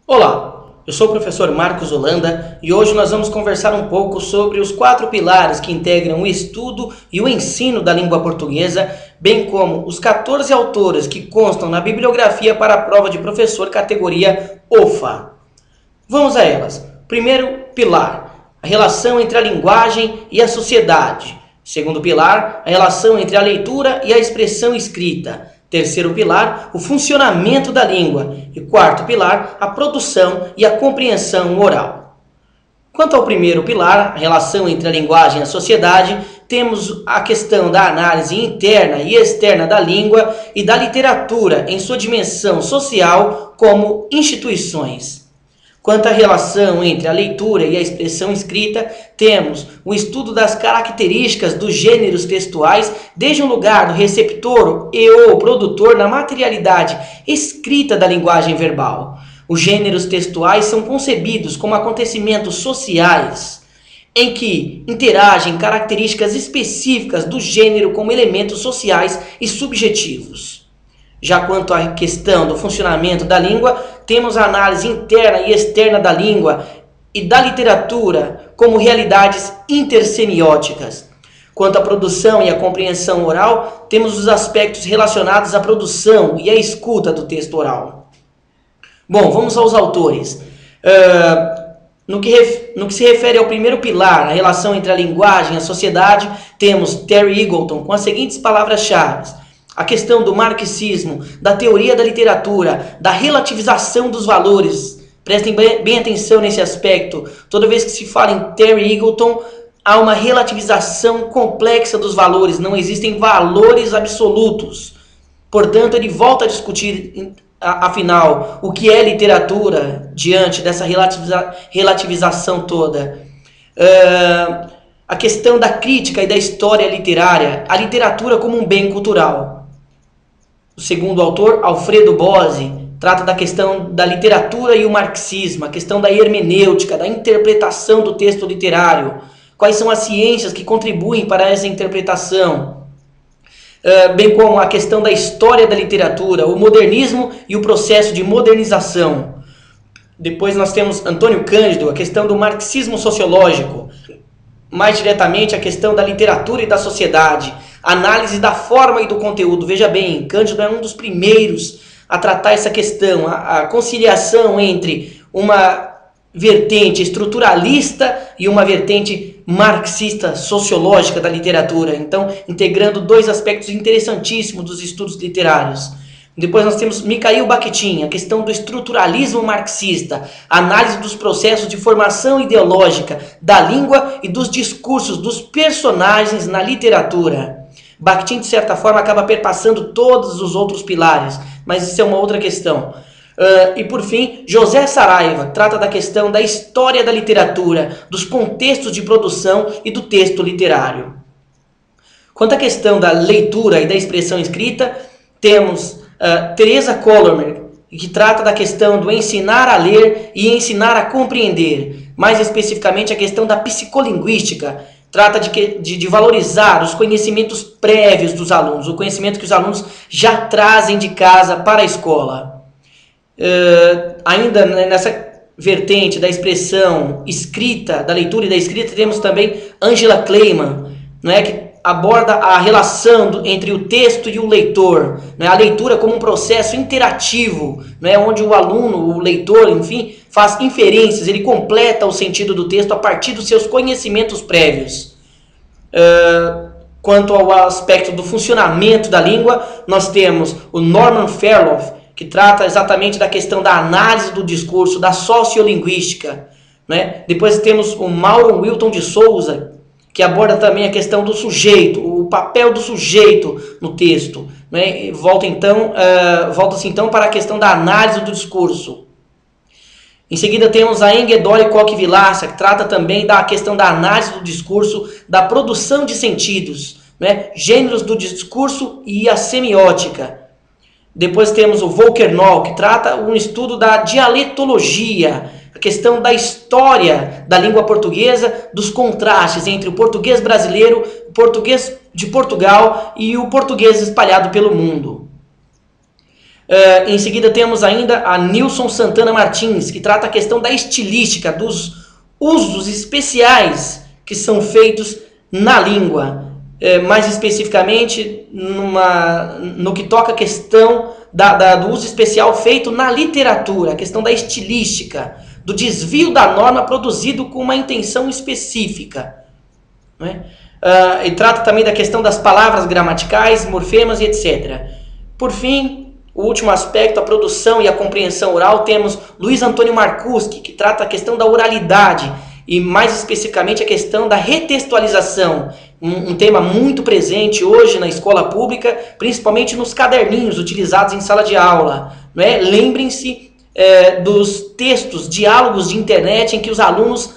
Olá, eu sou o professor Marcos Holanda e hoje nós vamos conversar um pouco sobre os 4 pilares que integram o estudo e o ensino da língua portuguesa, bem como os 14 autores que constam na bibliografia para a prova de professor categoria OFA. Vamos a elas. Primeiro pilar, a relação entre a linguagem e a sociedade. Segundo pilar, a relação entre a leitura e a expressão escrita. Terceiro pilar, o funcionamento da língua. E quarto pilar, a produção e a compreensão oral. Quanto ao primeiro pilar, a relação entre a linguagem e a sociedade, temos a questão da análise interna e externa da língua e da literatura em sua dimensão social como instituições. Quanto à relação entre a leitura e a expressão escrita, temos o estudo das características dos gêneros textuais, desde o lugar do receptor e ou produtor na materialidade escrita da linguagem verbal. Os gêneros textuais são concebidos como acontecimentos sociais, em que interagem características específicas do gênero como elementos sociais e subjetivos. Já quanto à questão do funcionamento da língua, temos a análise interna e externa da língua e da literatura como realidades intersemióticas. Quanto à produção e à compreensão oral, temos os aspectos relacionados à produção e à escuta do texto oral. Bom, vamos aos autores. No que se refere ao primeiro pilar, a relação entre a linguagem e a sociedade, temos Terry Eagleton com as seguintes palavras-chave: a questão do marxismo, da teoria da literatura, da relativização dos valores. Prestem bem atenção nesse aspecto. Toda vez que se fala em Terry Eagleton, há uma relativização complexa dos valores. Não existem valores absolutos. Portanto, ele volta a discutir, afinal, o que é literatura diante dessa relativização toda. A questão da crítica e da história literária, a literatura como um bem cultural. O segundo autor, Alfredo Bose, trata da questão da literatura e o marxismo, a questão da hermenêutica, da interpretação do texto literário. Quais são as ciências que contribuem para essa interpretação? Bem como a questão da história da literatura, o modernismo e o processo de modernização. Depois nós temos Antônio Cândido, a questão do marxismo sociológico. Mais diretamente a questão da literatura e da sociedade, análise da forma e do conteúdo. Veja bem, Cândido é um dos primeiros a tratar essa questão, a conciliação entre uma vertente estruturalista e uma vertente marxista sociológica da literatura. Então, integrando dois aspectos interessantíssimos dos estudos literários. Depois nós temos Mikhail Bakhtin, a questão do estruturalismo marxista, a análise dos processos de formação ideológica da língua e dos discursos dos personagens na literatura. Bakhtin, de certa forma, acaba perpassando todos os outros pilares, mas isso é uma outra questão. E por fim, José Saraiva trata da questão da história da literatura, dos contextos de produção e do texto literário. Quanto à questão da leitura e da expressão escrita, temos Teresa Colomer, que trata da questão do ensinar a ler e ensinar a compreender. Mais especificamente, a questão da psicolinguística. Trata de valorizar os conhecimentos prévios dos alunos, o conhecimento que os alunos já trazem de casa para a escola. Ainda nessa vertente da expressão escrita, da leitura e da escrita, temos também Angela Kleiman, não é, que aborda a relação entre o texto e o leitor, não é? A leitura como um processo interativo, não é? Onde o aluno, o leitor, enfim, faz inferências, ele completa o sentido do texto a partir dos seus conhecimentos prévios. Quanto ao aspecto do funcionamento da língua, nós temos o Norman Fairloff, que trata exatamente da questão da análise do discurso, da sociolinguística, né? Depois temos o Mauro Wilton de Souza, que aborda também a questão do sujeito, o papel do sujeito no texto, né? Volta-se então para a questão da análise do discurso. Em seguida temos a Engedore Koch-Vilaça, que trata também da questão da análise do discurso, da produção de sentidos, né? Gêneros do discurso e a semiótica. Depois temos o Volker Noll, que trata um estudo da dialetologia, a questão da história da língua portuguesa, dos contrastes entre o português brasileiro, o português de Portugal e o português espalhado pelo mundo. Em seguida temos ainda a Nilson Santana Martins, que trata a questão da estilística, dos usos especiais que são feitos na língua. Mais especificamente no que toca a questão do uso especial feito na literatura, a questão da estilística, do desvio da norma produzido com uma intenção específica. Não é? E trata também da questão das palavras gramaticais, morfemas e etc. Por fim, o último aspecto, a produção e a compreensão oral, temos Luiz Antônio Marcuski, que trata a questão da oralidade e mais especificamente a questão da retextualização, um tema muito presente hoje na escola pública, principalmente nos caderninhos utilizados em sala de aula. Não é? Lembrem-se dos textos, diálogos de internet em que os alunos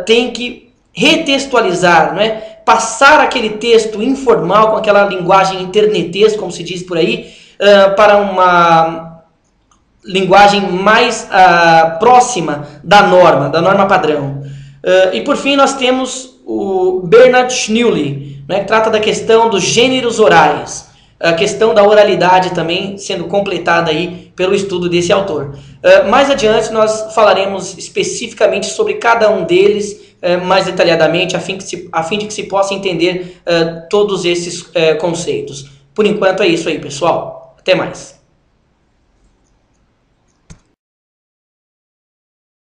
têm que retextualizar, não é? Passar aquele texto informal com aquela linguagem internetesca, como se diz por aí, para uma linguagem mais próxima da norma padrão. E por fim nós temos o Bernard Schneuli, né, que trata da questão dos gêneros orais, a questão da oralidade também sendo completada aí pelo estudo desse autor. Mais adiante nós falaremos especificamente sobre cada um deles mais detalhadamente, a fim de que se possa entender todos esses conceitos. Por enquanto é isso aí, pessoal. Até mais.